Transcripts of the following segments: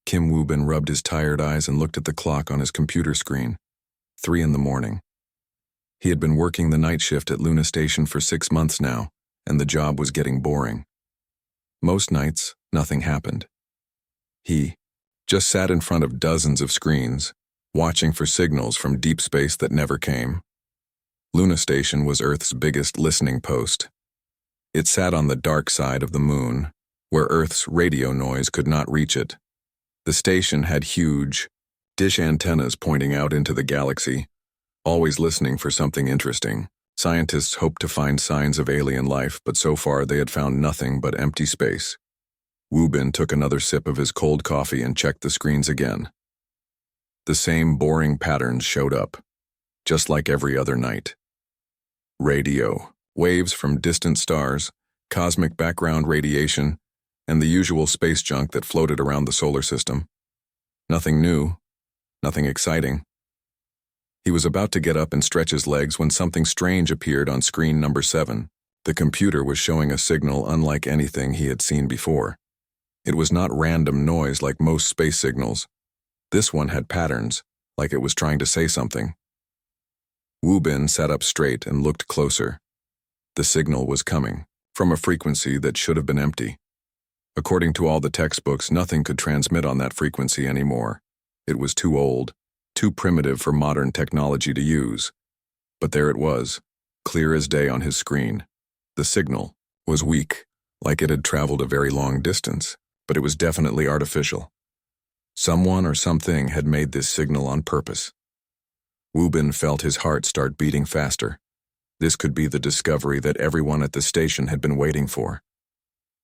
Kim Woo-bin rubbed his tired eyes and looked at the clock on his computer screen. 3 in the morning. He had been working the night shift at Luna Station for 6 months now, and the job was getting boring. Most nights, nothing happened. He just sat in front of dozens of screens, watching for signals from deep space that never came. Luna Station was Earth's biggest listening post. It sat on the dark side of the moon, where Earth's radio noise could not reach it. The station had huge, dish antennas pointing out into the galaxy, always listening for something interesting. Scientists hoped to find signs of alien life, but so far they had found nothing but empty space. Woo-bin took another sip of his cold coffee and checked the screens again. The same boring patterns showed up, just like every other night. Radio, waves from distant stars, cosmic background radiation, and the usual space junk that floated around the solar system. Nothing new, nothing exciting. He was about to get up and stretch his legs when something strange appeared on screen number 7. The computer was showing a signal unlike anything he had seen before. It was not random noise like most space signals. This one had patterns, like it was trying to say something. Woo-bin sat up straight and looked closer. The signal was coming from a frequency that should have been empty. According to all the textbooks, nothing could transmit on that frequency anymore. It was too old, too primitive for modern technology to use. But there it was, clear as day on his screen. The signal was weak, like it had traveled a very long distance, but it was definitely artificial. Someone or something had made this signal on purpose. Woo-bin felt his heart start beating faster. This could be the discovery that everyone at the station had been waiting for.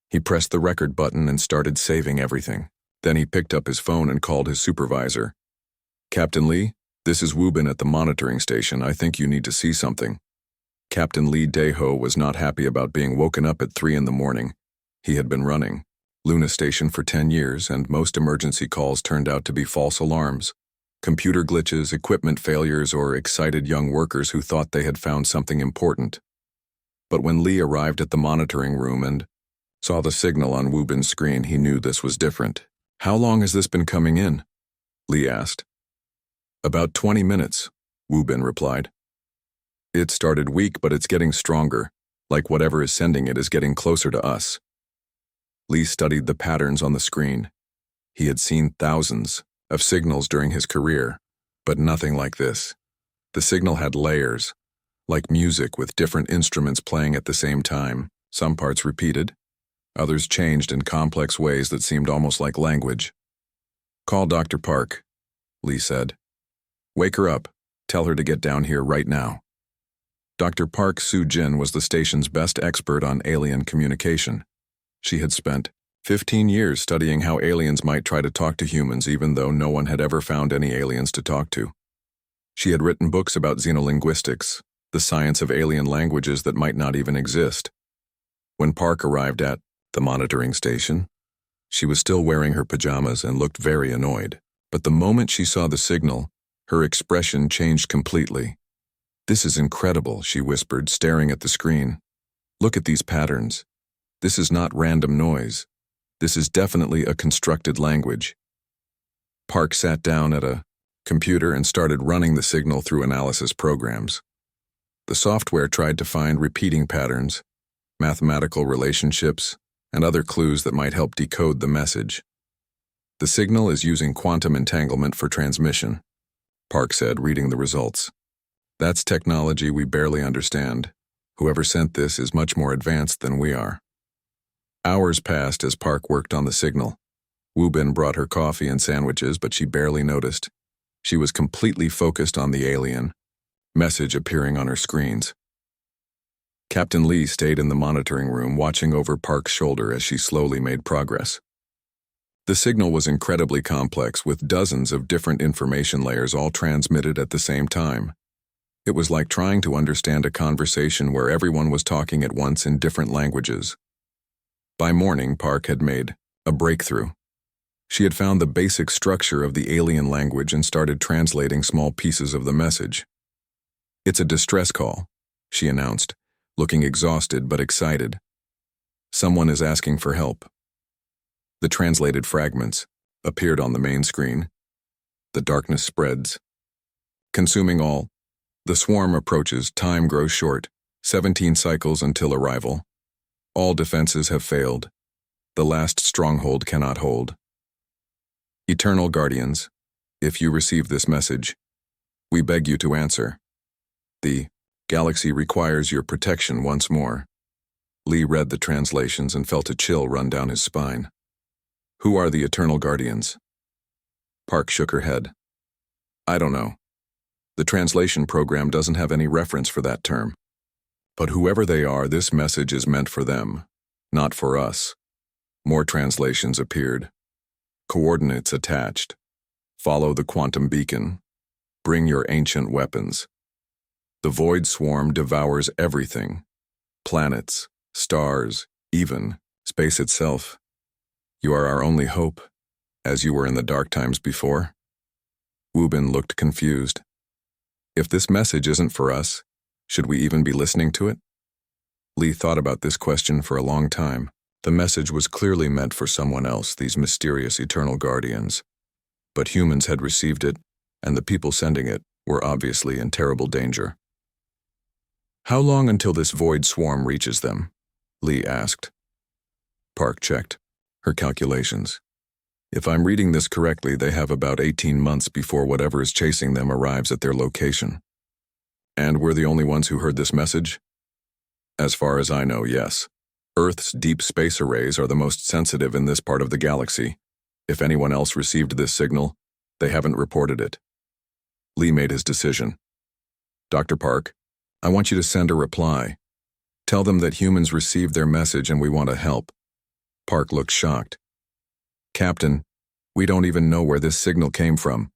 He pressed the record button and started saving everything. Then he picked up his phone and called his supervisor. "Captain Lee, this is Woo-bin at the monitoring station. I think you need to see something." Captain Lee Dae-ho was not happy about being woken up at 3 in the morning. He had been running Luna Station for 10 years, and most emergency calls turned out to be false alarms. Computer glitches, equipment failures, or excited young workers who thought they had found something important. But when Lee arrived at the monitoring room and saw the signal on Woo-bin's screen, he knew this was different. "How long has this been coming in?" Lee asked. "About 20 minutes, Woo-bin replied. "It started weak, but it's getting stronger, like whatever is sending it is getting closer to us." Lee studied the patterns on the screen. He had seen thousands of signals during his career, but nothing like this. The signal had layers, like music with different instruments playing at the same time. Some parts repeated, others changed in complex ways that seemed almost like language. "Call Dr. Park," Lee said. "Wake her up. Tell her to get down here right now." Dr. Park Soo-jin was the station's best expert on alien communication. She had spent 15 years studying how aliens might try to talk to humans, even though no one had ever found any aliens to talk to. She had written books about xenolinguistics, the science of alien languages that might not even exist. When Park arrived at the monitoring station, she was still wearing her pajamas and looked very annoyed. But the moment she saw the signal, her expression changed completely. "This is incredible," she whispered, staring at the screen. "Look at these patterns. This is not random noise. This is definitely a constructed language." Park sat down at a computer and started running the signal through analysis programs. The software tried to find repeating patterns, mathematical relationships, and other clues that might help decode the message. "The signal is using quantum entanglement for transmission," Park said, reading the results. "That's technology we barely understand. Whoever sent this is much more advanced than we are." Hours passed as Park worked on the signal. Woo-bin brought her coffee and sandwiches, but she barely noticed. She was completely focused on the alien message appearing on her screens. Captain Lee stayed in the monitoring room, watching over Park's shoulder as she slowly made progress. The signal was incredibly complex, with dozens of different information layers all transmitted at the same time. It was like trying to understand a conversation where everyone was talking at once in different languages. By morning, Park had made a breakthrough. She had found the basic structure of the alien language and started translating small pieces of the message. "It's a distress call," she announced, looking exhausted but excited. "Someone is asking for help." The translated fragments appeared on the main screen. The darkness spreads, consuming all. The swarm approaches, time grows short, 17 cycles until arrival. All defenses have failed. The last stronghold cannot hold. Eternal Guardians, if you receive this message, we beg you to answer. The galaxy requires your protection once more. Lee read the translations and felt a chill run down his spine. Who are the Eternal Guardians? Park shook her head. I don't know. The translation program doesn't have any reference for that term. But whoever they are, this message is meant for them, not for us. More translations appeared. Coordinates attached. Follow the quantum beacon. Bring your ancient weapons. The void swarm devours everything. Planets, stars, even space itself. You are our only hope, as you were in the dark times before. Wubin looked confused. If this message isn't for us, should we even be listening to it? Lee thought about this question for a long time. The message was clearly meant for someone else, these mysterious Eternal Guardians. But humans had received it, and the people sending it were obviously in terrible danger. How long until this void swarm reaches them? Lee asked. Park checked her calculations. If I'm reading this correctly, they have about 18 months before whatever is chasing them arrives at their location. And we're the only ones who heard this message? As far as I know, yes. Earth's deep space arrays are the most sensitive in this part of the galaxy. If anyone else received this signal, they haven't reported it. Lee made his decision. Dr. Park, I want you to send a reply. Tell them that humans received their message and we want to help. Park looked shocked. Captain, we don't even know where this signal came from.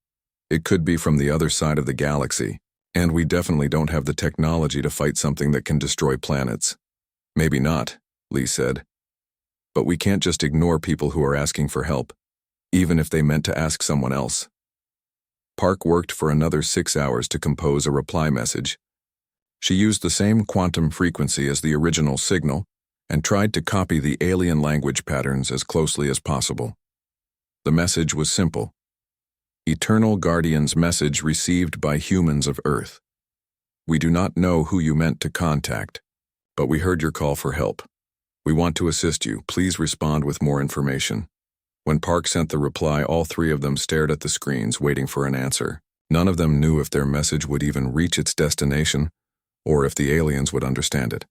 It could be from the other side of the galaxy, and we definitely don't have the technology to fight something that can destroy planets. Maybe not, Lee said. But we can't just ignore people who are asking for help, even if they meant to ask someone else. Park worked for another 6 hours to compose a reply message. She used the same quantum frequency as the original signal and tried to copy the alien language patterns as closely as possible. The message was simple. Eternal Guardians message received by humans of Earth. We do not know who you meant to contact, but we heard your call for help. We want to assist you. Please respond with more information. When Park sent the reply, all three of them stared at the screens, waiting for an answer. None of them knew if their message would even reach its destination, or if the aliens would understand it.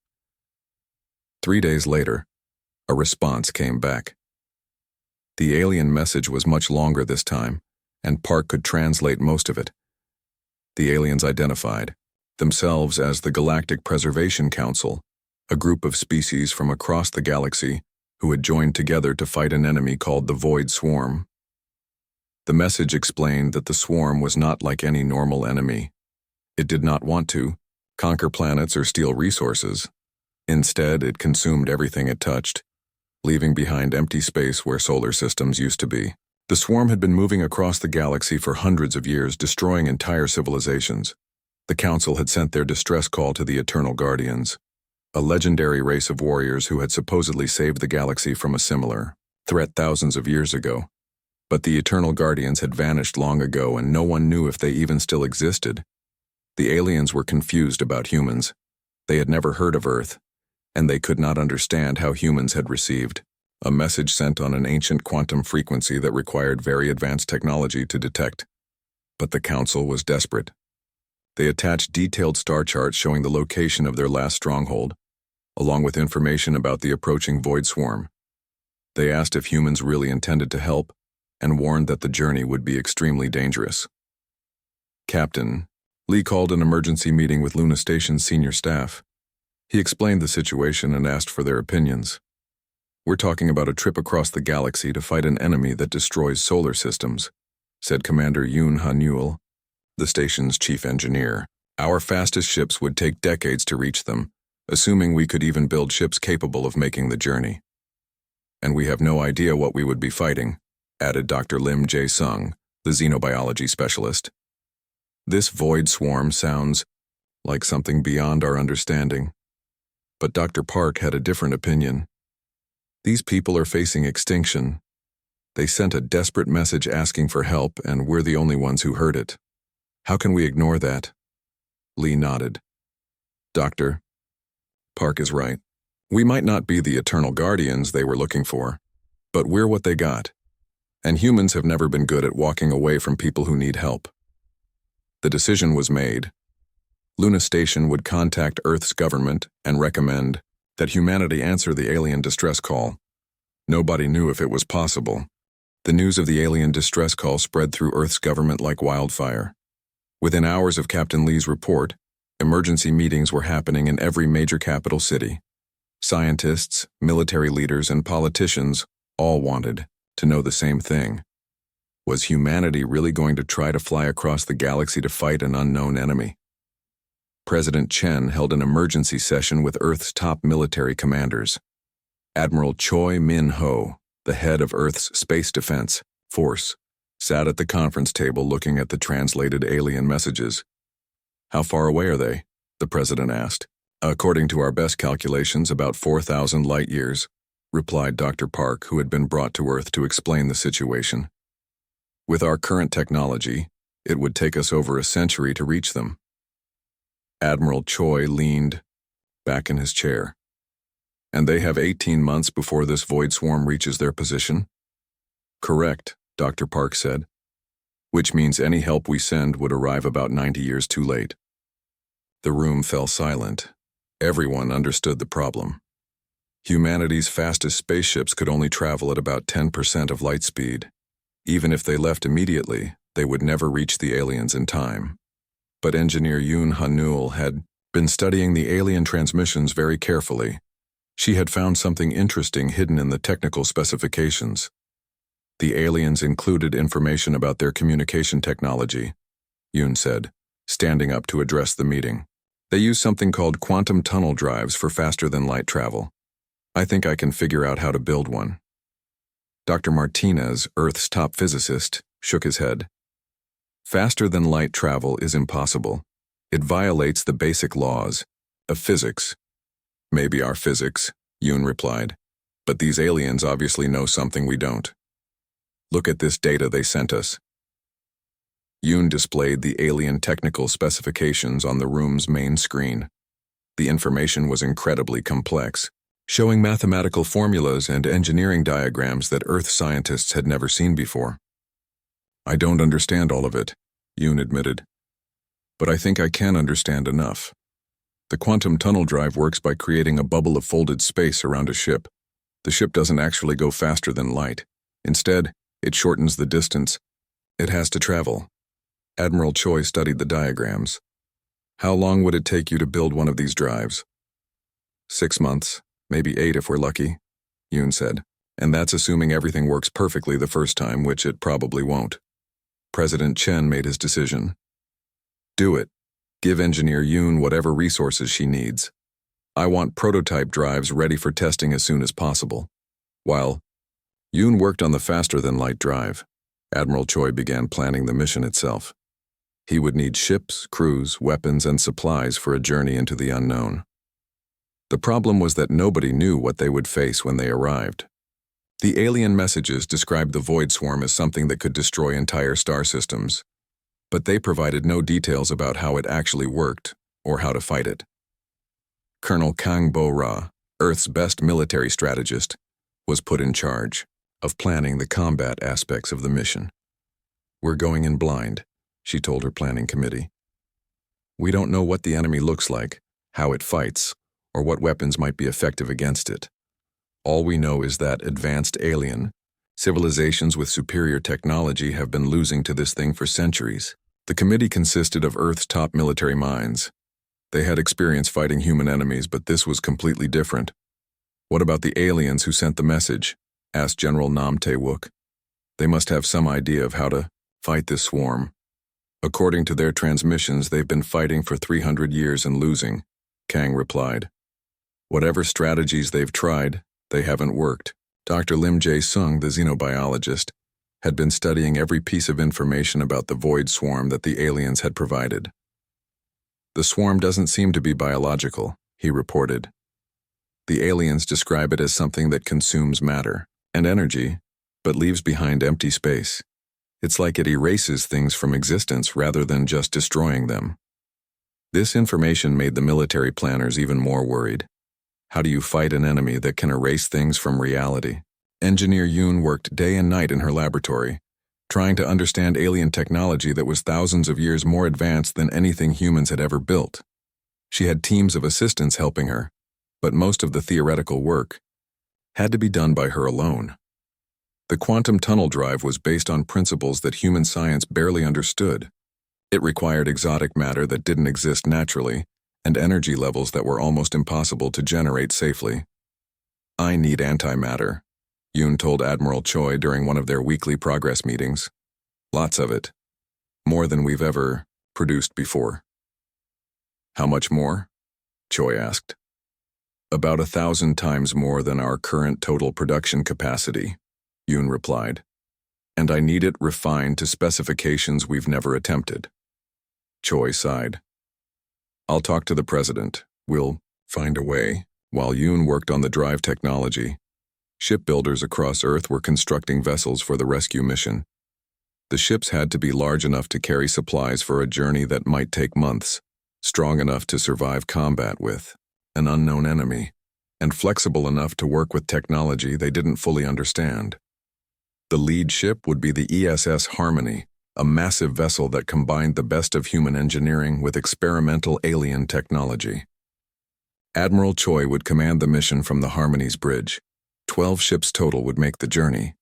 3 days later, a response came back. The alien message was much longer this time, and Park could translate most of it. The aliens identified themselves as the Galactic Preservation Council, a group of species from across the galaxy who had joined together to fight an enemy called the Void Swarm. The message explained that the swarm was not like any normal enemy. It did not want to conquer planets or steal resources. Instead, it consumed everything it touched, leaving behind empty space where solar systems used to be. The swarm had been moving across the galaxy for hundreds of years, destroying entire civilizations. The Council had sent their distress call to the Eternal Guardians, a legendary race of warriors who had supposedly saved the galaxy from a similar threat thousands of years ago. But the Eternal Guardians had vanished long ago, and no one knew if they even still existed. The aliens were confused about humans. They had never heard of Earth, and they could not understand how humans had received a message sent on an ancient quantum frequency that required very advanced technology to detect. But the Council was desperate. They attached detailed star charts showing the location of their last stronghold, along with information about the approaching void swarm. They asked if humans really intended to help, and warned that the journey would be extremely dangerous. Captain, Lee called an emergency meeting with Luna Station's senior staff. He explained the situation and asked for their opinions. We're talking about a trip across the galaxy to fight an enemy that destroys solar systems, said Commander Yoon Ha-Newell, the station's chief engineer. Our fastest ships would take decades to reach them, assuming we could even build ships capable of making the journey. And we have no idea what we would be fighting, added Dr. Lim Jae-sung, the xenobiology specialist. This void swarm sounds like something beyond our understanding. But Dr. Park had a different opinion. These people are facing extinction. They sent a desperate message asking for help, and we're the only ones who heard it. How can we ignore that? Lee nodded. Doctor, Park is right. We might not be the eternal guardians they were looking for, but we're what they got. And humans have never been good at walking away from people who need help. The decision was made. Luna Station would contact Earth's government and recommend that humanity answer the alien distress call. Nobody knew if it was possible. The news of the alien distress call spread through Earth's government like wildfire. Within hours of Captain Lee's report, emergency meetings were happening in every major capital city. Scientists, military leaders, and politicians all wanted to know the same thing. Was humanity really going to try to fly across the galaxy to fight an unknown enemy? President Chen held an emergency session with Earth's top military commanders. Admiral Choi Min-ho, the head of Earth's Space Defense Force, sat at the conference table looking at the translated alien messages. How far away are they? The president asked. According to our best calculations, about 4,000 light years, replied Dr. Park, who had been brought to Earth to explain the situation. With our current technology, it would take us over a century to reach them. Admiral Choi leaned back in his chair. And they have 18 months before this void swarm reaches their position? Correct, Dr. Park said. Which means any help we send would arrive about 90 years too late. The room fell silent. Everyone understood the problem. Humanity's fastest spaceships could only travel at about 10% of light speed. Even if they left immediately, they would never reach the aliens in time. But engineer Yoon Hanul had been studying the alien transmissions very carefully. She had found something interesting hidden in the technical specifications. The aliens included information about their communication technology, Yoon said, standing up to address the meeting. They use something called quantum tunnel drives for faster-than-light travel. I think I can figure out how to build one. Dr. Martinez, Earth's top physicist, shook his head. Faster-than-light travel is impossible. It violates the basic laws of physics. Maybe our physics, Yoon replied, but these aliens obviously know something we don't. Look at this data they sent us. Yoon displayed the alien technical specifications on the room's main screen. The information was incredibly complex, showing mathematical formulas and engineering diagrams that Earth scientists had never seen before. I don't understand all of it, Yoon admitted. But I think I can understand enough. The quantum tunnel drive works by creating a bubble of folded space around a ship. The ship doesn't actually go faster than light. Instead, it shortens the distance it has to travel. Admiral Choi studied the diagrams. How long would it take you to build one of these drives? 6 months, maybe 8 if we're lucky, Yoon said. And that's assuming everything works perfectly the first time, which it probably won't. President Chen made his decision. Do it. Give engineer Yoon whatever resources she needs. I want prototype drives ready for testing as soon as possible. While Yoon worked on the faster-than-light drive, Admiral Choi began planning the mission itself. He would need ships, crews, weapons, and supplies for a journey into the unknown. The problem was that nobody knew what they would face when they arrived. The alien messages described the void swarm as something that could destroy entire star systems, but they provided no details about how it actually worked or how to fight it. Colonel Kang Bo-ra, Earth's best military strategist, was put in charge of planning the combat aspects of the mission. We're going in blind, she told her planning committee. We don't know what the enemy looks like, how it fights, or what weapons might be effective against it. All we know is that advanced alien civilizations with superior technology have been losing to this thing for centuries. The committee consisted of Earth's top military minds. They had experience fighting human enemies, but this was completely different. What about the aliens who sent the message? Asked General Nam Tae-wook. They must have some idea of how to fight this swarm. According to their transmissions, they've been fighting for 300 years and losing, Kang replied. Whatever strategies they've tried, they haven't worked. Dr. Lim Jae-sung, the xenobiologist, had been studying every piece of information about the void swarm that the aliens had provided. The swarm doesn't seem to be biological, he reported. The aliens describe it as something that consumes matter and energy, but leaves behind empty space. It's like it erases things from existence rather than just destroying them. This information made the military planners even more worried. How do you fight an enemy that can erase things from reality? Engineer Yoon worked day and night in her laboratory, trying to understand alien technology that was thousands of years more advanced than anything humans had ever built. She had teams of assistants helping her, but most of the theoretical work had to be done by her alone. The quantum tunnel drive was based on principles that human science barely understood. It required exotic matter that didn't exist naturally, and energy levels that were almost impossible to generate safely. "I need antimatter," Yoon told Admiral Choi during one of their weekly progress meetings. "Lots of it. More than we've ever produced before." "How much more?" Choi asked. "About 1,000 times more than our current total production capacity," Yoon replied. "And I need it refined to specifications we've never attempted." Choi sighed. "I'll talk to the president. We'll find a way." While Yoon worked on the drive technology, shipbuilders across Earth were constructing vessels for the rescue mission. The ships had to be large enough to carry supplies for a journey that might take months, strong enough to survive combat with an unknown enemy, and flexible enough to work with technology they didn't fully understand. The lead ship would be the ESS Harmony, a massive vessel that combined the best of human engineering with experimental alien technology. Admiral Choi would command the mission from the Harmony's bridge. 12 ships total would make the journey.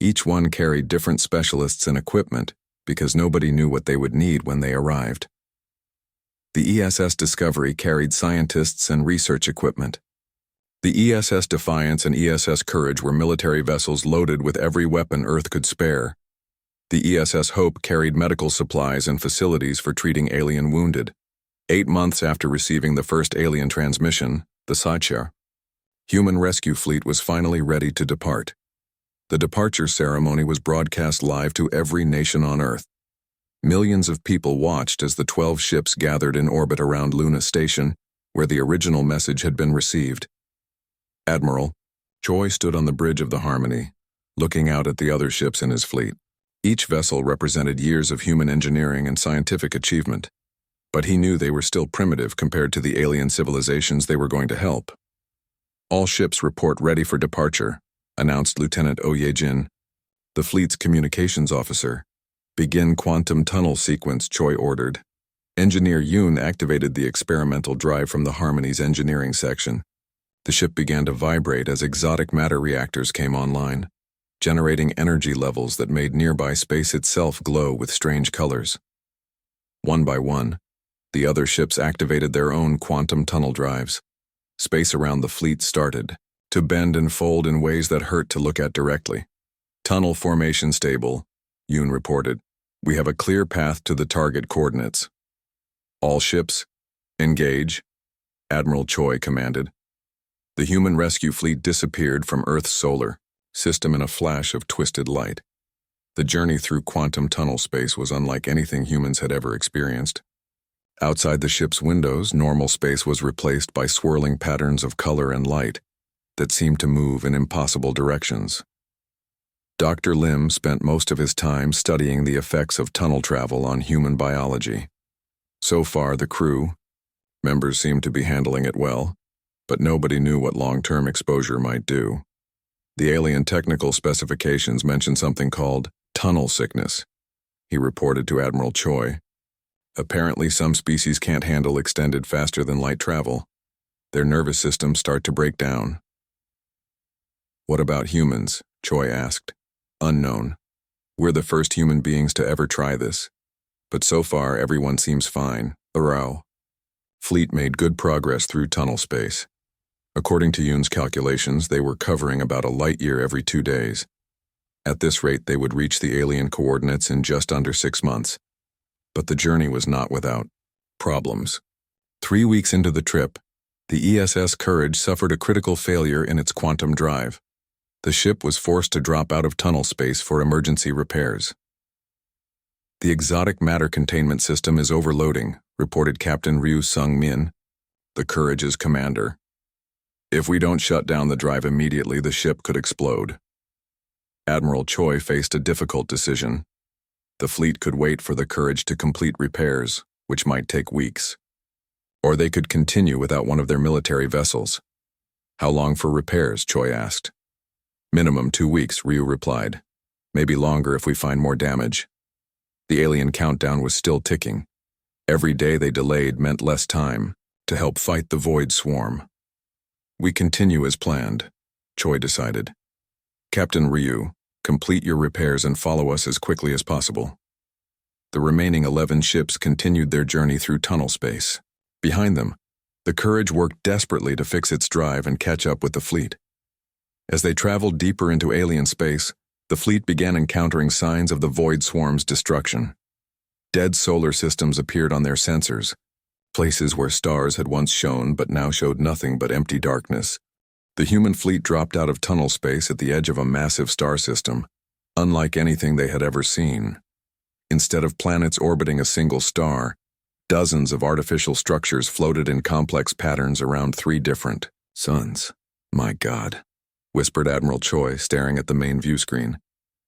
Each one carried different specialists and equipment because nobody knew what they would need when they arrived. The ESS Discovery carried scientists and research equipment. The ESS Defiance and ESS Courage were military vessels loaded with every weapon Earth could spare. The ESS Hope carried medical supplies and facilities for treating alien wounded. 8 months after receiving the first alien transmission, the Sci-Fi human rescue fleet was finally ready to depart. The departure ceremony was broadcast live to every nation on Earth. Millions of people watched as the 12 ships gathered in orbit around Luna Station, where the original message had been received. Admiral Choi stood on the bridge of the Harmony, looking out at the other ships in his fleet. Each vessel represented years of human engineering and scientific achievement, but he knew they were still primitive compared to the alien civilizations they were going to help. "All ships report ready for departure," announced Lieutenant Oh Ye-jin, the fleet's communications officer. "Begin quantum tunnel sequence," Choi ordered. Engineer Yoon activated the experimental drive from the Harmony's engineering section. The ship began to vibrate as exotic matter reactors came online, generating energy levels that made nearby space itself glow with strange colors. One by one, the other ships activated their own quantum tunnel drives. Space around the fleet started to bend and fold in ways that hurt to look at directly. "Tunnel formation stable," Yoon reported. "We have a clear path to the target coordinates." "All ships, engage," Admiral Choi commanded. The human rescue fleet disappeared from Earth's solar system in a flash of twisted light. The journey through quantum tunnel space was unlike anything humans had ever experienced. Outside the ship's windows, normal space was replaced by swirling patterns of color and light that seemed to move in impossible directions. Dr. Lim spent most of his time studying the effects of tunnel travel on human biology. So far, the crew members seemed to be handling it well, but nobody knew what long-term exposure might do. The alien technical specifications mentioned something called tunnel sickness, he reported to Admiral Choi. Apparently, some species can't handle extended faster-than-light travel. Their nervous systems start to break down. "What about humans?" Choi asked. "Unknown. We're the first human beings to ever try this. But so far, everyone seems fine." Arrow. Fleet made good progress through tunnel space. According to Yoon's calculations, they were covering about a light year every 2 days. At this rate, they would reach the alien coordinates in just under 6 months. But the journey was not without problems. 3 weeks into the trip, the ESS Courage suffered a critical failure in its quantum drive. The ship was forced to drop out of tunnel space for emergency repairs. "The exotic matter containment system is overloading," reported Captain Ryu Sung-min, the Courage's commander. "If we don't shut down the drive immediately, the ship could explode." Admiral Choi faced a difficult decision. The fleet could wait for the Courage to complete repairs, which might take weeks. Or they could continue without one of their military vessels. How long for repairs? Choi asked. Minimum 2 weeks, Ryu replied. Maybe longer if we find more damage. The alien countdown was still ticking. Every day they delayed meant less time to help fight the Void Swarm. We continue as planned, Choi decided. Captain Ryu, complete your repairs and follow us as quickly as possible. The remaining 11 ships continued their journey through tunnel space. Behind them, the Courage worked desperately to fix its drive and catch up with the fleet. As they traveled deeper into alien space, the fleet began encountering signs of the Void Swarm's destruction. Dead solar systems appeared on their sensors, places where stars had once shone but now showed nothing but empty darkness. The human fleet dropped out of tunnel space at the edge of a massive star system, unlike anything they had ever seen. Instead of planets orbiting a single star, dozens of artificial structures floated in complex patterns around 3 different suns. My God, whispered Admiral Choi, staring at the main view screen.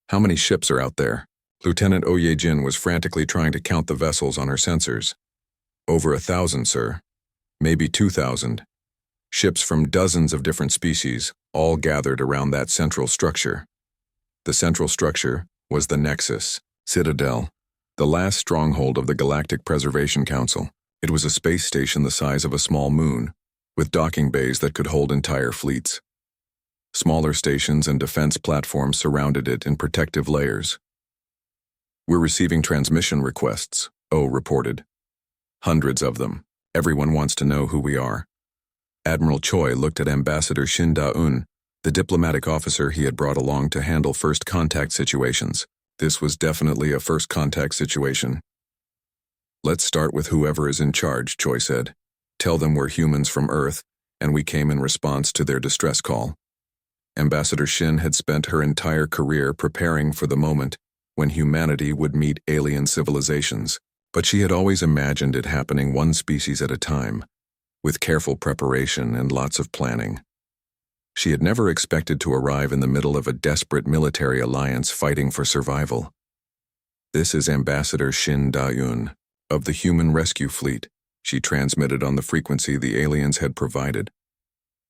How many ships are out there? Lieutenant Oyejin was frantically trying to count the vessels on her sensors. Over 1,000, sir. Maybe 2,000. Ships from dozens of different species, all gathered around that central structure. The central structure was the Nexus, Citadel, the last stronghold of the Galactic Preservation Council. It was a space station the size of a small moon, with docking bays that could hold entire fleets. Smaller stations and defense platforms surrounded it in protective layers. We're receiving transmission requests, O reported. Hundreds of them. Everyone wants to know who we are. Admiral Choi looked at Ambassador Shin Da-un, the diplomatic officer he had brought along to handle first contact situations. This was definitely a first contact situation. Let's start with whoever is in charge, Choi said. Tell them we're humans from Earth, and we came in response to their distress call. Ambassador Shin had spent her entire career preparing for the moment when humanity would meet alien civilizations, but she had always imagined it happening one species at a time, with careful preparation and lots of planning. She had never expected to arrive in the middle of a desperate military alliance fighting for survival. This is Ambassador Shin Da-un, of the Human Rescue Fleet, she transmitted on the frequency the aliens had provided.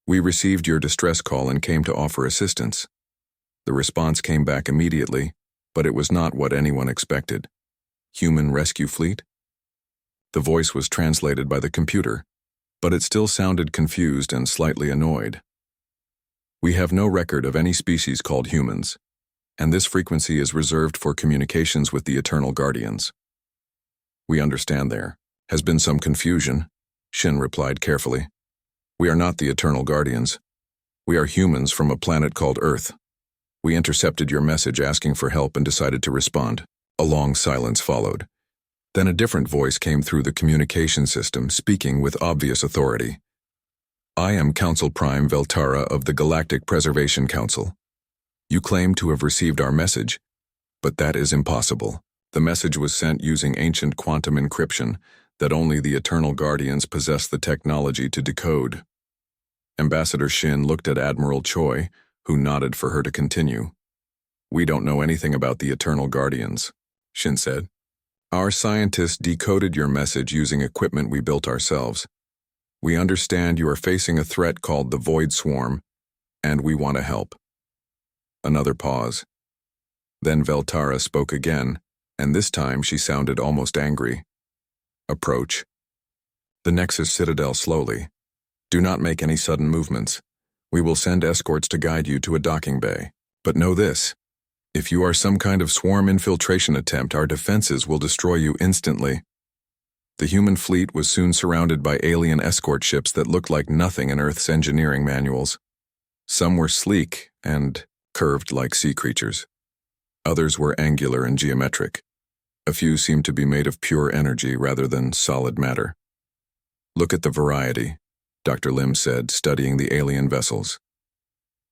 We received your distress call and came to offer assistance. The response came back immediately, but it was not what anyone expected. Human Rescue Fleet? The voice was translated by the computer, but it still sounded confused and slightly annoyed. We have no record of any species called humans, and this frequency is reserved for communications with the Eternal Guardians. We understand there has been some confusion, Shin replied carefully. We are not the Eternal Guardians. We are humans from a planet called Earth. We intercepted your message asking for help and decided to respond. A long silence followed. Then a different voice came through the communication system, speaking with obvious authority. I am Council Prime Veltara of the Galactic Preservation Council. You claim to have received our message, but that is impossible. The message was sent using ancient quantum encryption that only the Eternal Guardians possess the technology to decode. Ambassador Shin looked at Admiral Choi, who nodded for her to continue. We don't know anything about the Eternal Guardians, Shin said. Our scientists decoded your message using equipment we built ourselves. We understand you are facing a threat called the Void Swarm, and we want to help. Another pause. Then Veltara spoke again, and this time she sounded almost angry. Approach. The Nexus Citadel slowly. Do not make any sudden movements. We will send escorts to guide you to a docking bay. But know this. If you are some kind of swarm infiltration attempt, our defenses will destroy you instantly. The human fleet was soon surrounded by alien escort ships that looked like nothing in Earth's engineering manuals. Some were sleek and curved like sea creatures. Others were angular and geometric. A few seemed to be made of pure energy rather than solid matter. Look at the variety, Dr. Lim said, studying the alien vessels.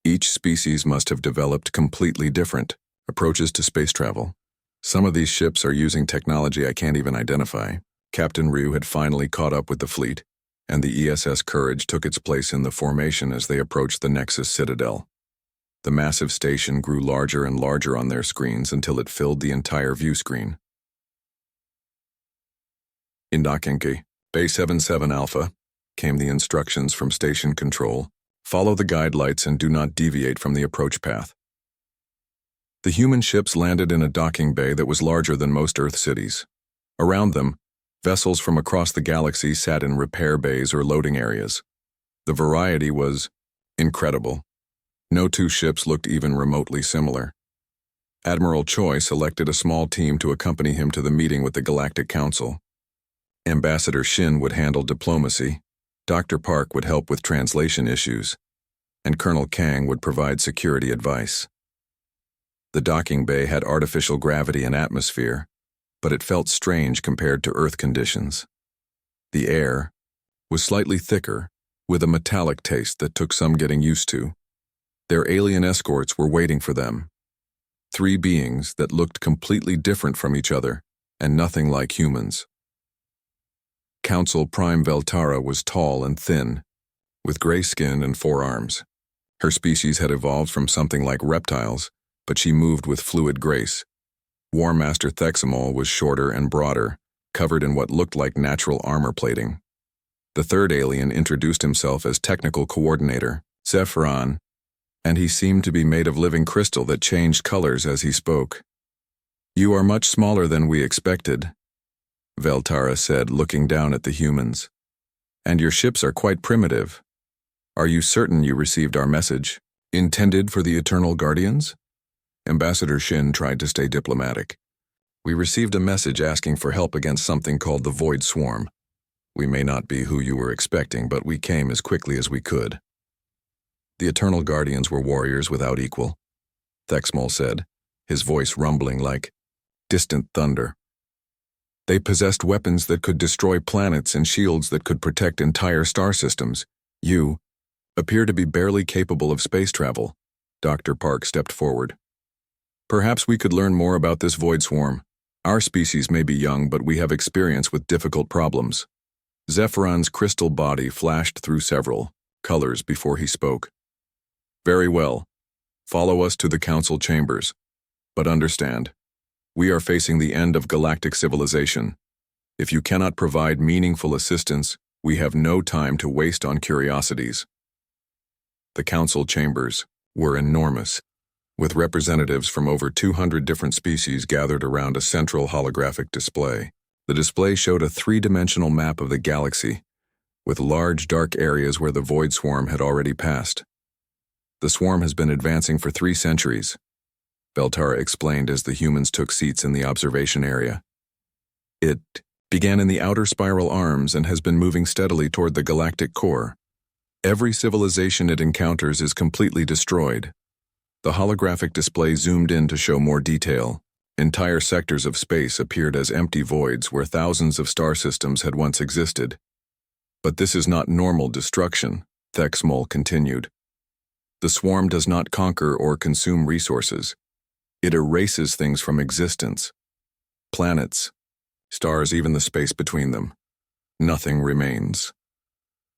Each species must have developed completely different approaches to space travel. Some of these ships are using technology I can't even identify. Captain Ryu had finally caught up with the fleet, and the ESS Courage took its place in the formation as they approached the Nexus Citadel. The massive station grew larger and larger on their screens until it filled the entire view screen. Indakinki, Bay 77 Alpha, came the instructions from station control. Follow the guide lights and do not deviate from the approach path. The human ships landed in a docking bay that was larger than most Earth cities. Around them, vessels from across the galaxy sat in repair bays or loading areas. The variety was incredible. No two ships looked even remotely similar. Admiral Choi selected a small team to accompany him to the meeting with the Galactic Council. Ambassador Shin would handle diplomacy, Dr. Park would help with translation issues, and Colonel Kang would provide security advice. The docking bay had artificial gravity and atmosphere, but it felt strange compared to Earth conditions. The air was slightly thicker, with a metallic taste that took some getting used to. Their alien escorts were waiting for them. 3 beings that looked completely different from each other, and nothing like humans. Council Prime Veltara was tall and thin, with gray skin and 4 arms. Her species had evolved from something like reptiles, but she moved with fluid grace. War Master Thexamol was shorter and broader, covered in what looked like natural armor plating. The 3rd alien introduced himself as Technical Coordinator, Zephyron, and he seemed to be made of living crystal that changed colors as he spoke. "You are much smaller than we expected," Veltara said, looking down at the humans. "And your ships are quite primitive. Are you certain you received our message? Intended for the Eternal Guardians?" Ambassador Shin tried to stay diplomatic. "We received a message asking for help against something called the Void Swarm. We may not be who you were expecting, but we came as quickly as we could." "The Eternal Guardians were warriors without equal," Thexmol said, his voice rumbling like distant thunder. "They possessed weapons that could destroy planets and shields that could protect entire star systems. You appear to be barely capable of space travel." Dr. Park stepped forward. "Perhaps we could learn more about this void swarm. Our species may be young, but we have experience with difficult problems." Zephyron's crystal body flashed through several colors before he spoke. "Very well. Follow us to the council chambers. But understand, we are facing the end of galactic civilization. If you cannot provide meaningful assistance, we have no time to waste on curiosities." The council chambers were enormous, with representatives from over 200 different species gathered around a central holographic display. The display showed a 3-dimensional map of the galaxy, with large dark areas where the void swarm had already passed. "The swarm has been advancing for 3 centuries, Veltara explained as the humans took seats in the observation area. "It began in the outer spiral arms and has been moving steadily toward the galactic core. Every civilization it encounters is completely destroyed." The holographic display zoomed in to show more detail. Entire sectors of space appeared as empty voids where thousands of star systems had once existed. "But this is not normal destruction," Thexmol continued. "The swarm does not conquer or consume resources. It erases things from existence. Planets, stars, even the space between them. Nothing remains."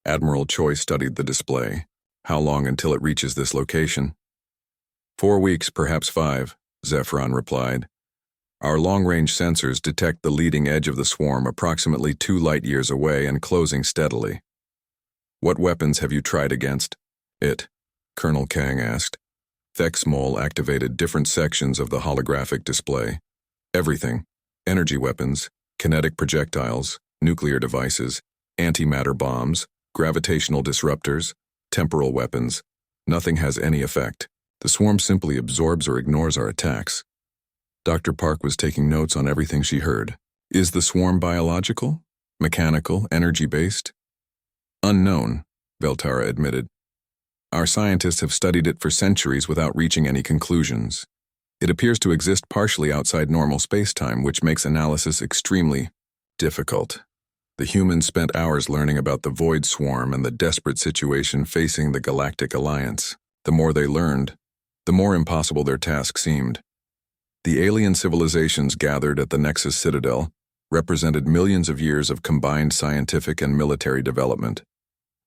Admiral Choi studied the display. "How long until it reaches this location?" 4 weeks, perhaps 5, Zephyron replied. "Our long-range sensors detect the leading edge of the swarm approximately 2 light-years away and closing steadily." "What weapons have you tried against it?" Colonel Kang asked. Thexmol activated different sections of the holographic display. "Everything. Energy weapons, kinetic projectiles, nuclear devices, antimatter bombs, gravitational disruptors, temporal weapons. Nothing has any effect. The swarm simply absorbs or ignores our attacks." Dr. Park was taking notes on everything she heard. "Is the swarm biological? Mechanical? Energy-based?" "Unknown," Veltara admitted. "Our scientists have studied it for centuries without reaching any conclusions. It appears to exist partially outside normal space-time, which makes analysis extremely difficult." The humans spent hours learning about the void swarm and the desperate situation facing the Galactic Alliance. The more they learned, the more impossible their task seemed. The alien civilizations gathered at the Nexus Citadel represented millions of years of combined scientific and military development.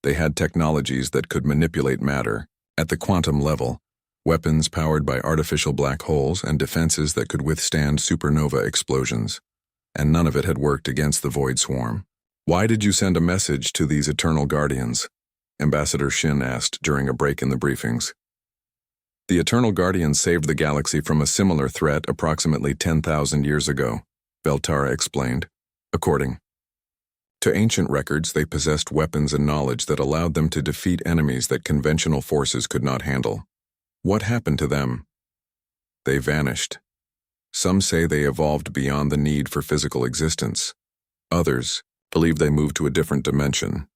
They had technologies that could manipulate matter at the quantum level, weapons powered by artificial black holes and defenses that could withstand supernova explosions. And none of it had worked against the Void Swarm. "Why did you send a message to these Eternal Guardians?" Ambassador Shin asked during a break in the briefings. "The Eternal Guardians saved the galaxy from a similar threat approximately 10,000 years ago," Beltara explained. According to ancient records, they possessed weapons and knowledge that allowed them to defeat enemies that conventional forces could not handle. What happened to them? They vanished. Some say they evolved beyond the need for physical existence. Others believe they moved to a different dimension.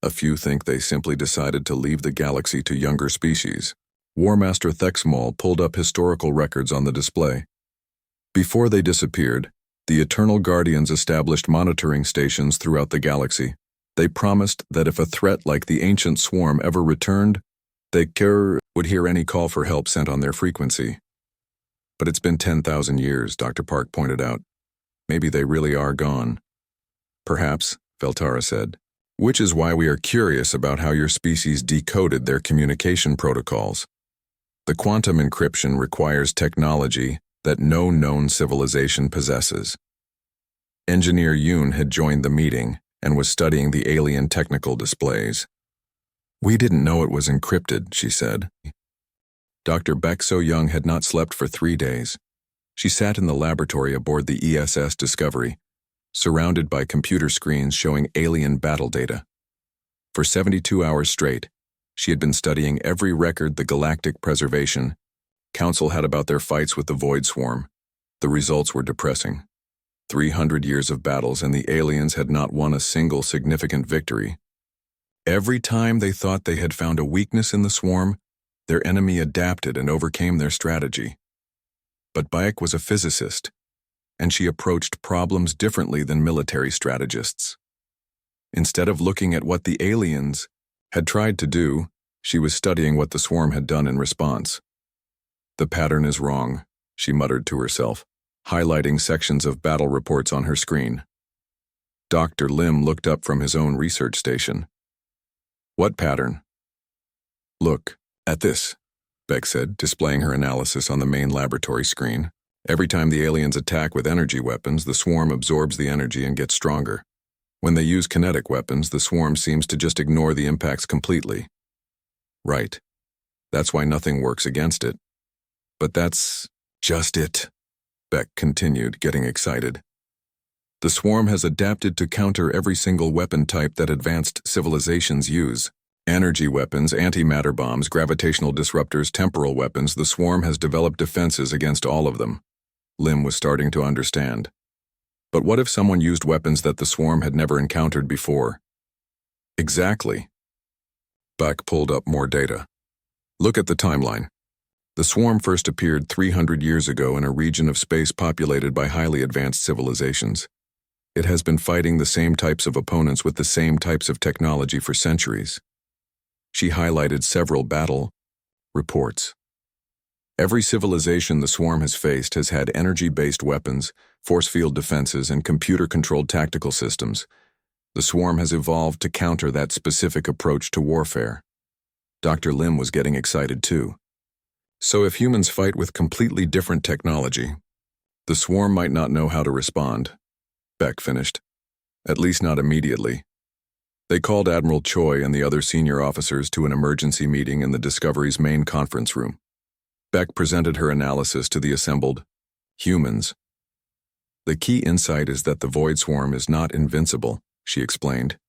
A few think they simply decided to leave the galaxy to younger species. War Master Thexmal pulled up historical records on the display. Before they disappeared, the Eternal Guardians established monitoring stations throughout the galaxy. They promised that if a threat like the ancient swarm ever returned, they would hear any call for help sent on their frequency. But it's been 10,000 years, Dr. Park pointed out. Maybe they really are gone. Perhaps, Veltara said, which is why we are curious about how your species decoded their communication protocols. The quantum encryption requires technology that no known civilization possesses. Engineer Yoon had joined the meeting and was studying the alien technical displays. "We didn't know it was encrypted," she said. Dr. Baek So-young had not slept for 3 days. She sat in the laboratory aboard the ESS Discovery, surrounded by computer screens showing alien battle data. For 72 hours straight, she had been studying every record the Galactic Preservation Council had about their fights with the Void Swarm. The results were depressing. 300 years of battles and the aliens had not won a single significant victory. Every time they thought they had found a weakness in the swarm, their enemy adapted and overcame their strategy. But Baek was a physicist, and she approached problems differently than military strategists. Instead of looking at what the aliens had tried to do, she was studying what the swarm had done in response. "The pattern is wrong," she muttered to herself, highlighting sections of battle reports on her screen. Dr. Lim looked up from his own research station. "What pattern?" "Look at this," Beck said, displaying her analysis on the main laboratory screen. "Every time the aliens attack with energy weapons, the swarm absorbs the energy and gets stronger. When they use kinetic weapons, the swarm seems to just ignore the impacts completely." "Right. That's why nothing works against it." "But that's just it," Beck continued, getting excited. "The swarm has adapted to counter every single weapon type that advanced civilizations use. Energy weapons, antimatter bombs, gravitational disruptors, temporal weapons. The swarm has developed defenses against all of them." Lim was starting to understand. But what if someone used weapons that the swarm had never encountered before? Exactly. Beck pulled up more data. "Look at the timeline. The swarm first appeared 300 years ago in a region of space populated by highly advanced civilizations. It has been fighting the same types of opponents with the same types of technology for centuries." She highlighted several battle reports. Every civilization the swarm has faced has had energy-based weapons, force field defenses, and computer-controlled tactical systems. The swarm has evolved to counter that specific approach to warfare. Dr. Lim was getting excited too. "So if humans fight with completely different technology, the swarm might not know how to respond," Beck finished. "At least not immediately." They called Admiral Choi and the other senior officers to an emergency meeting in the Discovery's main conference room. Beck presented her analysis to the assembled humans. "The key insight is that the Void Swarm is not invincible," she explained.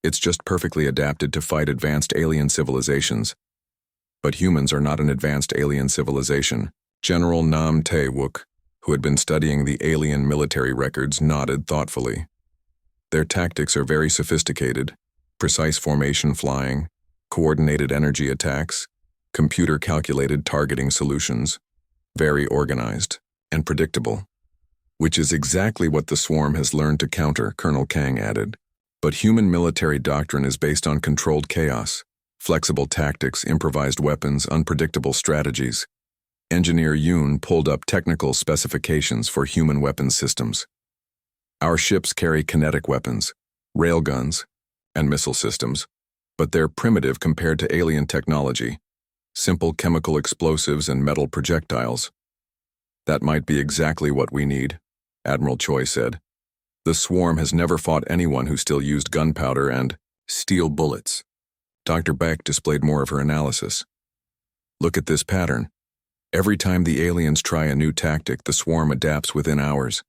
"It's just perfectly adapted to fight advanced alien civilizations. But humans are not an advanced alien civilization." General Nam Tae-wook, who had been studying the alien military records, nodded thoughtfully. "Their tactics are very sophisticated: precise formation flying, coordinated energy attacks, computer-calculated targeting solutions, very organized and predictable." "Which is exactly what the swarm has learned to counter," Colonel Kang added. "But human military doctrine is based on controlled chaos, flexible tactics, improvised weapons, unpredictable strategies." Engineer Yoon pulled up technical specifications for human weapons systems. "Our ships carry kinetic weapons, railguns, and missile systems, but they're primitive compared to alien technology. simple chemical explosives and metal projectiles. That might be exactly what we need, Admiral Choi said. The swarm has never fought anyone who still used gunpowder and steel bullets. Dr. Beck displayed more of her analysis. Look at this pattern. Every time the aliens try a new tactic, the swarm adapts within hours.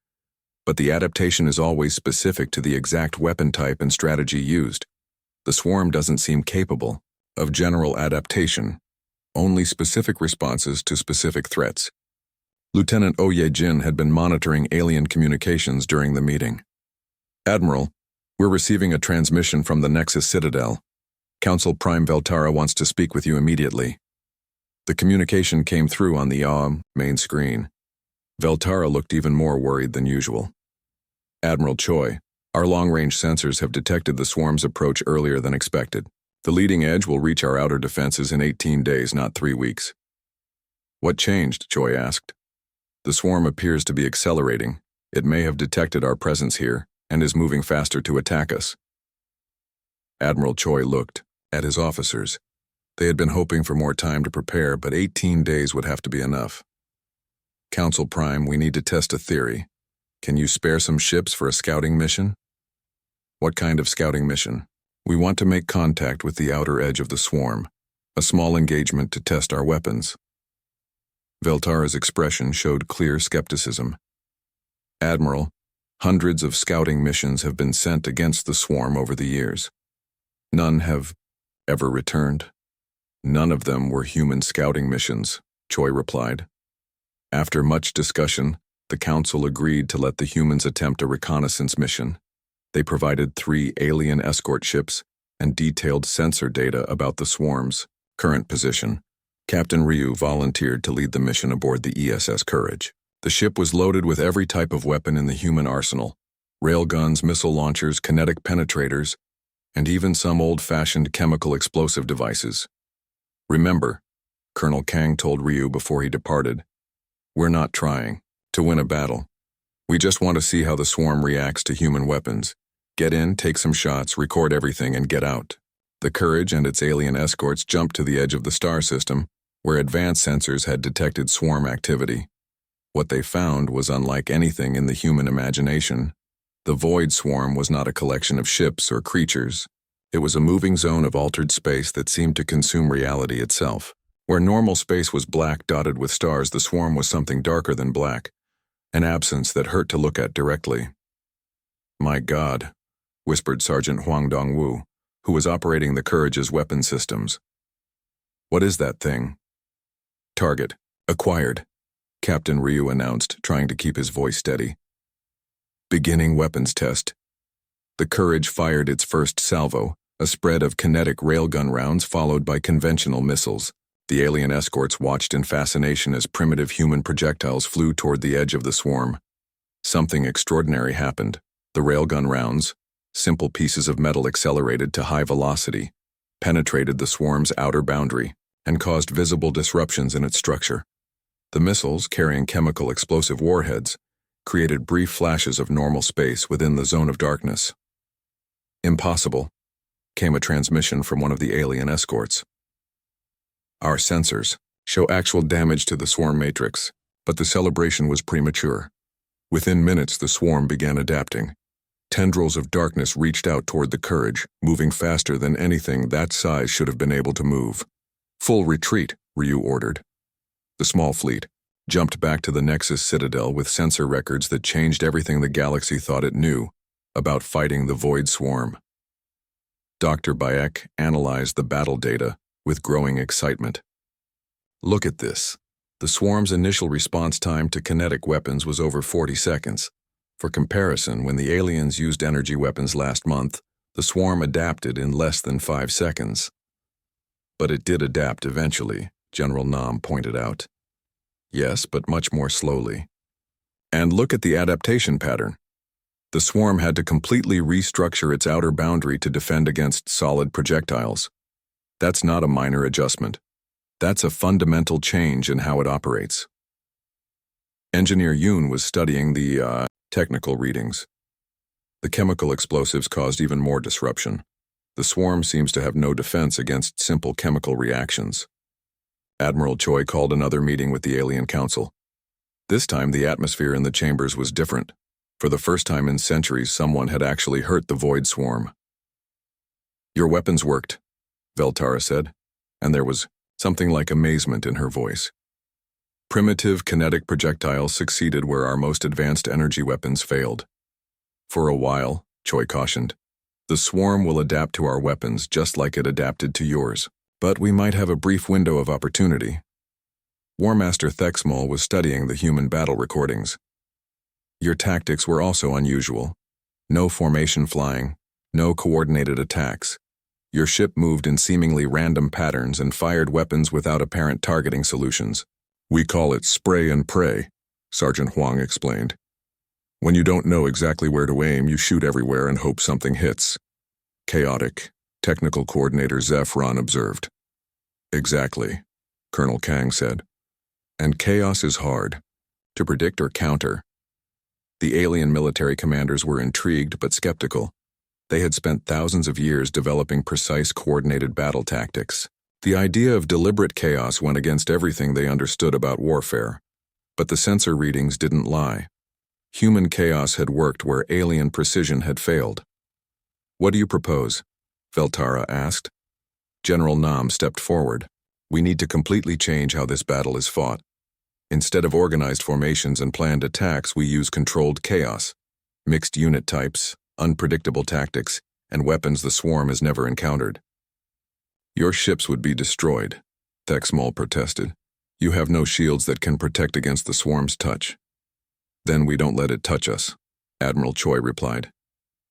But the adaptation is always specific to the exact weapon type and strategy used. The swarm doesn't seem capable of general adaptation, only specific responses to specific threats. Lieutenant Oye Jin had been monitoring alien communications during the meeting. Admiral, we're receiving a transmission from the Nexus Citadel. Council Prime Veltara wants to speak with you immediately. The communication came through on the main screen. Veltara looked even more worried than usual. Admiral Choi, our long-range sensors have detected the swarm's approach earlier than expected. The leading edge will reach our outer defenses in 18 days, not 3 weeks. What changed? Choi asked. The swarm appears to be accelerating. It may have detected our presence here and is moving faster to attack us. Admiral Choi looked at his officers. They had been hoping for more time to prepare, but 18 days would have to be enough. Council Prime, we need to test a theory. Can you spare some ships for a scouting mission? What kind of scouting mission? We want to make contact with the outer edge of the swarm, a small engagement to test our weapons. Veltara's expression showed clear skepticism. Admiral, hundreds of scouting missions have been sent against the swarm over the years. None have ever returned. None of them were human scouting missions, Choi replied. After much discussion, the Council agreed to let the humans attempt a reconnaissance mission. They provided 3 alien escort ships and detailed sensor data about the swarm's current position. Captain Ryu volunteered to lead the mission aboard the ESS Courage. The ship was loaded with every type of weapon in the human arsenal: railguns, missile launchers, kinetic penetrators, and even some old-fashioned chemical explosive devices. Remember, Colonel Kang told Ryu before he departed, we're not trying to win a battle. We just want to see how the swarm reacts to human weapons. Get in, take some shots, record everything, and get out. The Courage and its alien escorts jumped to the edge of the star system, where advanced sensors had detected swarm activity. What they found was unlike anything in the human imagination. The Void Swarm was not a collection of ships or creatures. It was a moving zone of altered space that seemed to consume reality itself. Where normal space was black dotted with stars, the swarm was something darker than black, an absence that hurt to look at directly. My God, whispered Sergeant Huang Dongwu, who was operating the Courage's weapon systems. What is that thing? Target acquired, Captain Ryu announced, trying to keep his voice steady. Beginning weapons test. The Courage fired its first salvo, a spread of kinetic railgun rounds followed by conventional missiles. The alien escorts watched in fascination as primitive human projectiles flew toward the edge of the swarm. Something extraordinary happened. The railgun rounds, simple pieces of metal accelerated to high velocity, penetrated the swarm's outer boundary, and caused visible disruptions in its structure. The missiles, carrying chemical explosive warheads, created brief flashes of normal space within the zone of darkness. Impossible, came a transmission from one of the alien escorts. Our sensors show actual damage to the swarm matrix, but the celebration was premature. Within minutes, the swarm began adapting. Tendrils of darkness reached out toward the Courage, moving faster than anything that size should have been able to move. Full retreat, Ryu ordered. The small fleet jumped back to the Nexus Citadel with sensor records that changed everything the galaxy thought it knew about fighting the Void Swarm. Dr. Bayek analyzed the battle data with growing excitement. Look at this. The swarm's initial response time to kinetic weapons was over 40 seconds. For comparison, when the aliens used energy weapons last month, the swarm adapted in less than 5 seconds. But it did adapt eventually, General Nam pointed out. Yes, but much more slowly. And look at the adaptation pattern. The swarm had to completely restructure its outer boundary to defend against solid projectiles. That's not a minor adjustment. That's a fundamental change in how it operates. Engineer Yoon was studying the technical readings. The chemical explosives caused even more disruption. The swarm seems to have no defense against simple chemical reactions. Admiral Choi called another meeting with the Alien Council. This time, the atmosphere in the chambers was different. For the first time in centuries, someone had actually hurt the Void Swarm. "Your weapons worked," Veltara said, and there was something like amazement in her voice. "Primitive kinetic projectiles succeeded where our most advanced energy weapons failed. For a while," Choi cautioned, "the swarm will adapt to our weapons just like it adapted to yours. But we might have a brief window of opportunity." War Master Thexmol was studying the human battle recordings. "Your tactics were also unusual. No formation flying, no coordinated attacks. Your ship moved in seemingly random patterns and fired weapons without apparent targeting solutions. We call it spray and pray," Sergeant Huang explained. "When you don't know exactly where to aim, you shoot everywhere and hope something hits." "Chaotic," Technical Coordinator Zephron observed. "Exactly," Colonel Kang said. "And chaos is hard to predict or counter." The alien military commanders were intrigued but skeptical. They had spent thousands of years developing precise, coordinated battle tactics. The idea of deliberate chaos went against everything they understood about warfare. But the sensor readings didn't lie. Human chaos had worked where alien precision had failed. "What do you propose?" Veltara asked. General Nam stepped forward. "We need to completely change how this battle is fought. Instead of organized formations and planned attacks, we use controlled chaos, mixed unit types, unpredictable tactics, and weapons the swarm has never encountered." "Your ships would be destroyed," Thexmol protested. "You have no shields that can protect against the swarm's touch." "Then we don't let it touch us," Admiral Choi replied.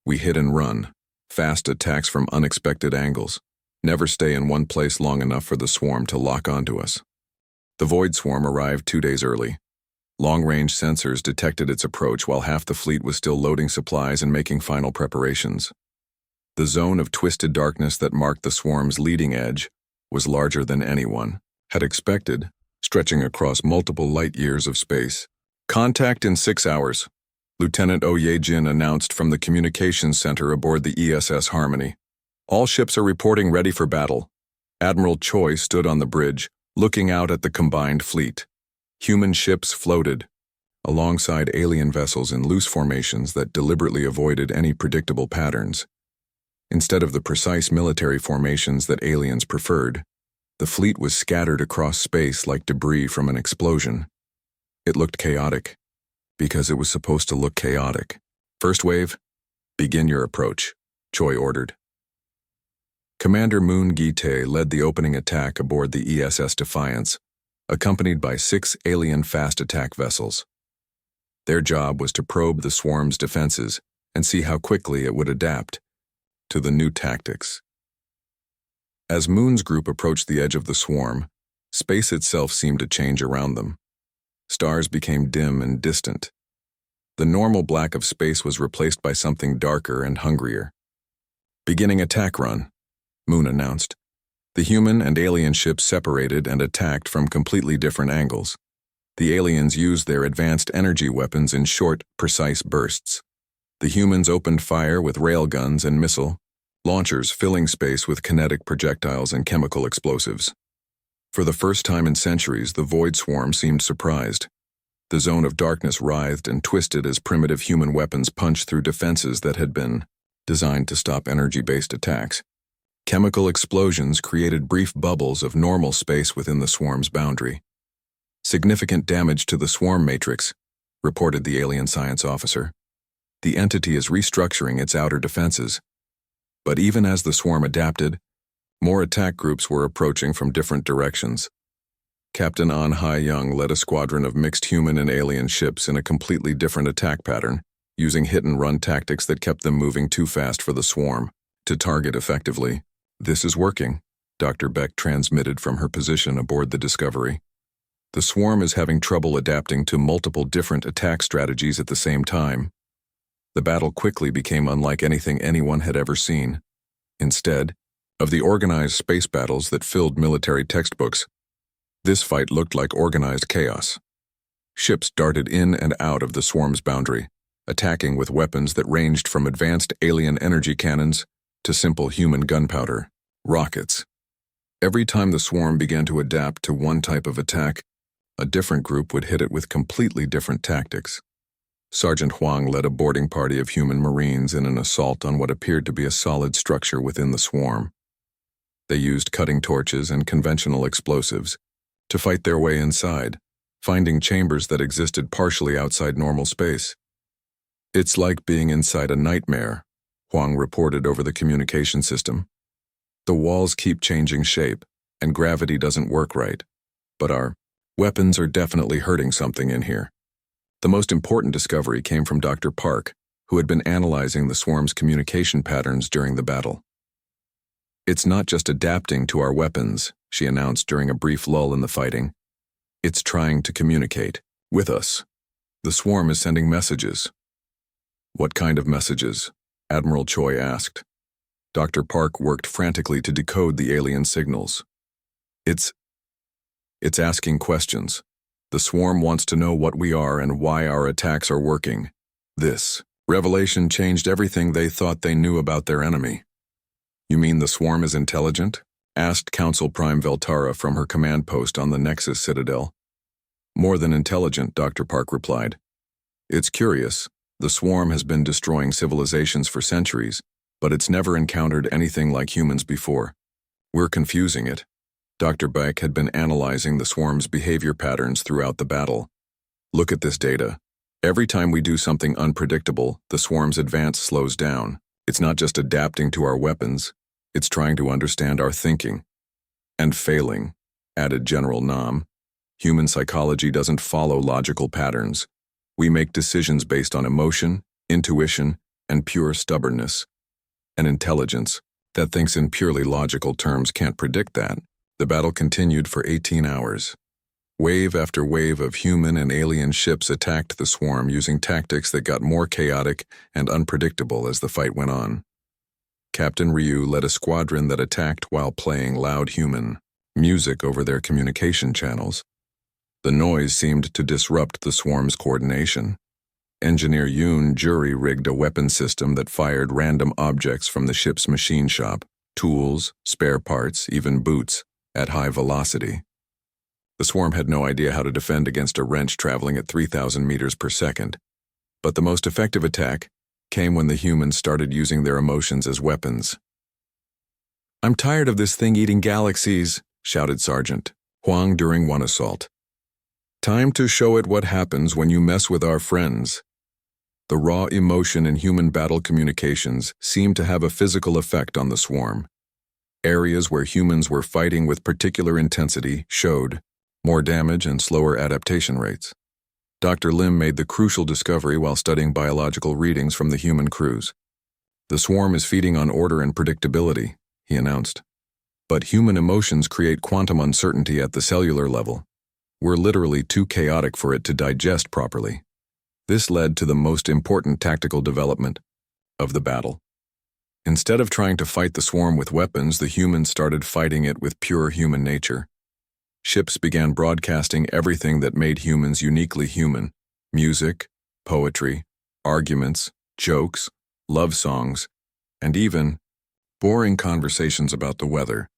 "We hit and run, fast attacks from unexpected angles. Never stay in one place long enough for the swarm to lock onto us." The Void Swarm arrived 2 days early. Long-range sensors detected its approach while half the fleet was still loading supplies and making final preparations. The zone of twisted darkness that marked the swarm's leading edge was larger than anyone had expected, stretching across multiple light-years of space. "Contact in 6 hours," Lieutenant Oyejin announced from the communications center aboard the ESS Harmony. "All ships are reporting ready for battle." Admiral Choi stood on the bridge, looking out at the combined fleet. Human ships floated alongside alien vessels in loose formations that deliberately avoided any predictable patterns. Instead of the precise military formations that aliens preferred, the fleet was scattered across space like debris from an explosion. It looked chaotic, because it was supposed to look chaotic. "First wave, begin your approach," Choi ordered. Commander Moon Gi-tae led the opening attack aboard the ESS Defiance, accompanied by 6 alien fast attack vessels. Their job was to probe the swarm's defenses and see how quickly it would adapt to the new tactics. As Moon's group approached the edge of the swarm, space itself seemed to change around them. Stars became dim and distant. The normal black of space was replaced by something darker and hungrier. "Beginning attack run," Moon announced. The human and alien ships separated and attacked from completely different angles. The aliens used their advanced energy weapons in short, precise bursts. The humans opened fire with railguns and missile launchers, filling space with kinetic projectiles and chemical explosives. For the first time in centuries, the Void Swarm seemed surprised. The zone of darkness writhed and twisted as primitive human weapons punched through defenses that had been designed to stop energy-based attacks. Chemical explosions created brief bubbles of normal space within the swarm's boundary. "Significant damage to the swarm matrix," reported the alien science officer. "The entity is restructuring its outer defenses." But even as the swarm adapted, more attack groups were approaching from different directions. Captain An Hai-young led a squadron of mixed human and alien ships in a completely different attack pattern, using hit-and-run tactics that kept them moving too fast for the swarm to target effectively. "This is working," Dr. Beck transmitted from her position aboard the Discovery. "The swarm is having trouble adapting to multiple different attack strategies at the same time." The battle quickly became unlike anything anyone had ever seen. Instead of the organized space battles that filled military textbooks, this fight looked like organized chaos. Ships darted in and out of the swarm's boundary, attacking with weapons that ranged from advanced alien energy cannons to simple human gunpowder, rockets. Every time the swarm began to adapt to one type of attack, a different group would hit it with completely different tactics. Sergeant Huang led a boarding party of human Marines in an assault on what appeared to be a solid structure within the swarm. They used cutting torches and conventional explosives to fight their way inside, finding chambers that existed partially outside normal space. "It's like being inside a nightmare," Huang reported over the communication system. "The walls keep changing shape, and gravity doesn't work right. But our weapons are definitely hurting something in here." The most important discovery came from Dr. Park, who had been analyzing the swarm's communication patterns during the battle. "It's not just adapting to our weapons," she announced during a brief lull in the fighting. "It's trying to communicate with us. The swarm is sending messages." "What kind of messages?" Admiral Choi asked. Dr. Park worked frantically to decode the alien signals. It's asking questions. The swarm wants to know what we are and why our attacks are working." This revelation changed everything they thought they knew about their enemy. "You mean the swarm is intelligent?" asked Council Prime Veltara from her command post on the Nexus Citadel. "More than intelligent," Dr. Park replied. "It's curious. The swarm has been destroying civilizations for centuries, but it's never encountered anything like humans before. We're confusing it." Dr. Beck had been analyzing the swarm's behavior patterns throughout the battle. "Look at this data. Every time we do something unpredictable, the swarm's advance slows down. It's not just adapting to our weapons, it's trying to understand our thinking." "And failing," added General Nam. "Human psychology doesn't follow logical patterns. We make decisions based on emotion, intuition, and pure stubbornness. An intelligence that thinks in purely logical terms can't predict that." The battle continued for 18 hours. Wave after wave of human and alien ships attacked the swarm using tactics that got more chaotic and unpredictable as the fight went on. Captain Ryu led a squadron that attacked while playing loud human music over their communication channels. The noise seemed to disrupt the swarm's coordination. Engineer Yoon jury-rigged a weapon system that fired random objects from the ship's machine shop, tools, spare parts, even boots, at high velocity. The swarm had no idea how to defend against a wrench traveling at 3,000 meters per second. But the most effective attack came when the humans started using their emotions as weapons. "I'm tired of this thing eating galaxies," shouted Sergeant Huang during one assault. "Time to show it what happens when you mess with our friends." The raw emotion in human battle communications seemed to have a physical effect on the swarm. Areas where humans were fighting with particular intensity showed more damage and slower adaptation rates. Dr. Lim made the crucial discovery while studying biological readings from the human crews. "The swarm is feeding on order and predictability," he announced. "But human emotions create quantum uncertainty at the cellular level. We're literally too chaotic for it to digest properly." This led to the most important tactical development of the battle. Instead of trying to fight the swarm with weapons, the humans started fighting it with pure human nature. Ships began broadcasting everything that made humans uniquely human: music, poetry, arguments, jokes, love songs, and even boring conversations about the weather.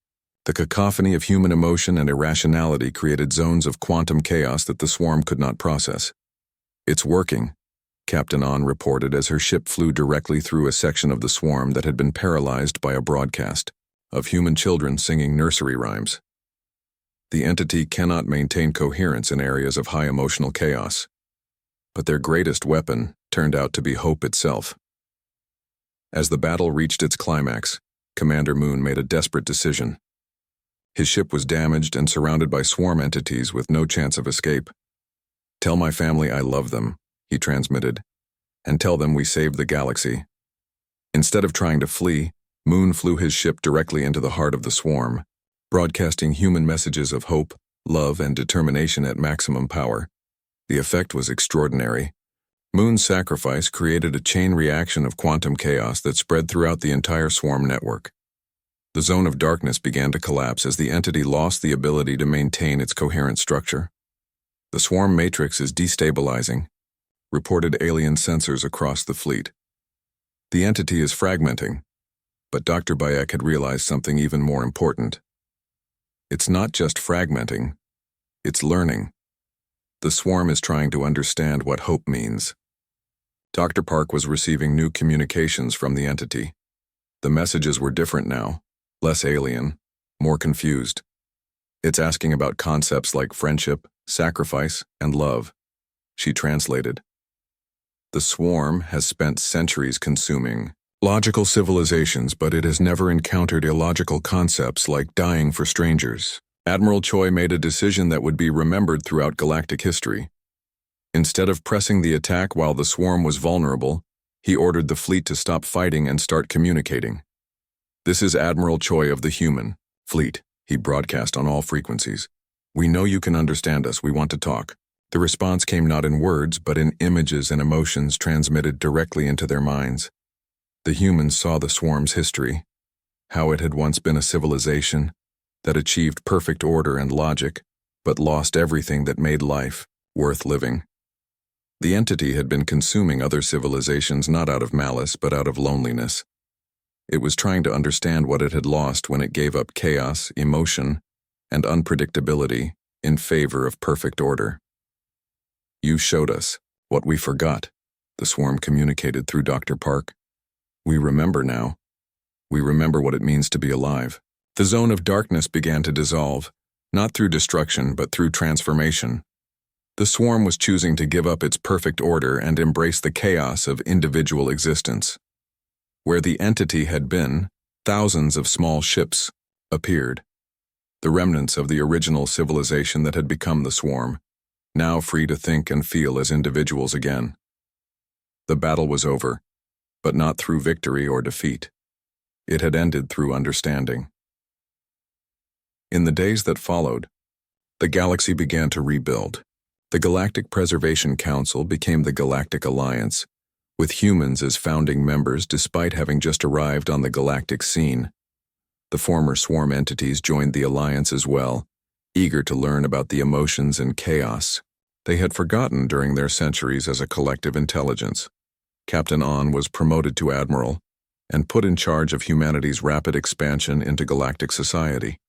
The cacophony of human emotion and irrationality created zones of quantum chaos that the swarm could not process. "It's working," Captain An reported as her ship flew directly through a section of the swarm that had been paralyzed by a broadcast of human children singing nursery rhymes. The entity cannot maintain coherence in areas of high emotional chaos. But their greatest weapon turned out to be hope itself. As the battle reached its climax, Commander Moon made a desperate decision. His ship was damaged and surrounded by swarm entities with no chance of escape. "Tell my family I love them," he transmitted, "and tell them we saved the galaxy." Instead of trying to flee, Moon flew his ship directly into the heart of the swarm, broadcasting human messages of hope, love, and determination at maximum power. The effect was extraordinary. Moon's sacrifice created a chain reaction of quantum chaos that spread throughout the entire swarm network. The zone of darkness began to collapse as the entity lost the ability to maintain its coherent structure. "The swarm matrix is destabilizing," reported alien sensors across the fleet. "The entity is fragmenting." But Dr. Bayek had realized something even more important. It's not just fragmenting, it's learning. The swarm is trying to understand what hope means. Dr. Park was receiving new communications from the entity. The messages were different now, less alien, more confused. It's asking about concepts like friendship, sacrifice, and love. She translated. The swarm has spent centuries consuming logical civilizations, but it has never encountered illogical concepts like dying for strangers. Admiral Choi made a decision that would be remembered throughout galactic history. Instead of pressing the attack while the swarm was vulnerable, he ordered the fleet to stop fighting and start communicating. "This is Admiral Choi of the human fleet," he broadcast on all frequencies. "We know you can understand us. We want to talk." The response came not in words, but in images and emotions transmitted directly into their minds. The humans saw the swarm's history, how it had once been a civilization that achieved perfect order and logic, but lost everything that made life worth living. The entity had been consuming other civilizations not out of malice, but out of loneliness. It was trying to understand what it had lost when it gave up chaos, emotion, and unpredictability in favor of perfect order. "You showed us what we forgot," the swarm communicated through Dr. Park. "We remember now. We remember what it means to be alive." The zone of darkness began to dissolve, not through destruction, but through transformation. The swarm was choosing to give up its perfect order and embrace the chaos of individual existence. Where the entity had been, thousands of small ships appeared, the remnants of the original civilization that had become the swarm, now free to think and feel as individuals again. The battle was over, but not through victory or defeat. It had ended through understanding. In the days that followed, the galaxy began to rebuild. The Galactic Preservation Council became the Galactic Alliance, with humans as founding members despite having just arrived on the galactic scene. The former swarm entities joined the alliance as well, eager to learn about the emotions and chaos they had forgotten during their centuries as a collective intelligence. Captain On was promoted to admiral and put in charge of humanity's rapid expansion into galactic society.